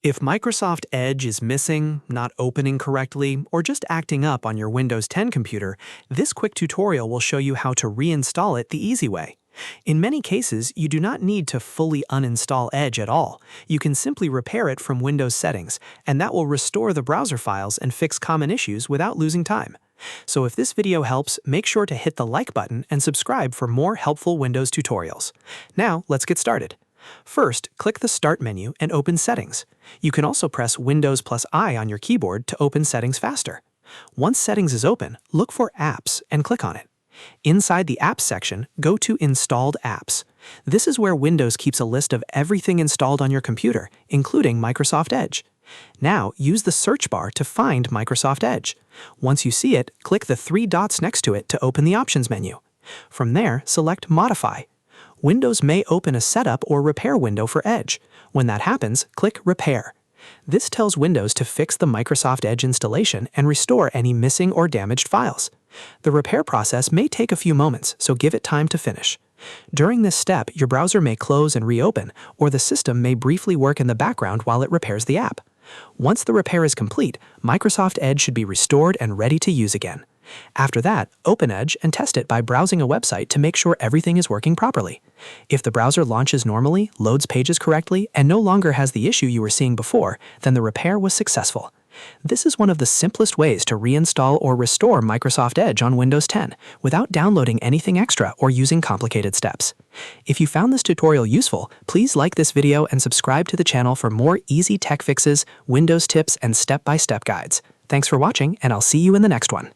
If Microsoft Edge is missing, not opening correctly, or just acting up on your Windows 10 computer, this quick tutorial will show you how to reinstall it the easy way. In many cases, you do not need to fully uninstall Edge at all. You can simply repair it from Windows settings, and that will restore the browser files and fix common issues without losing time. So if this video helps, make sure to hit the like button and subscribe for more helpful Windows tutorials. Now, let's get started. First, click the Start menu and open Settings. You can also press Windows plus I on your keyboard to open Settings faster. Once Settings is open, look for Apps and click on it. Inside the Apps section, go to Installed Apps. This is where Windows keeps a list of everything installed on your computer, including Microsoft Edge. Now, use the search bar to find Microsoft Edge. Once you see it, click the three dots next to it to open the Options menu. From there, select Modify. Windows may open a setup or repair window for Edge. When that happens, click Repair. This tells Windows to fix the Microsoft Edge installation and restore any missing or damaged files. The repair process may take a few moments, so give it time to finish. During this step, your browser may close and reopen, or the system may briefly work in the background while it repairs the app. Once the repair is complete, Microsoft Edge should be restored and ready to use again. After that, open Edge and test it by browsing a website to make sure everything is working properly. If the browser launches normally, loads pages correctly, and no longer has the issue you were seeing before, then the repair was successful. This is one of the simplest ways to reinstall or restore Microsoft Edge on Windows 10 without downloading anything extra or using complicated steps. If you found this tutorial useful, please like this video and subscribe to the channel for more easy tech fixes, Windows tips, and step-by-step guides. Thanks for watching, and I'll see you in the next one.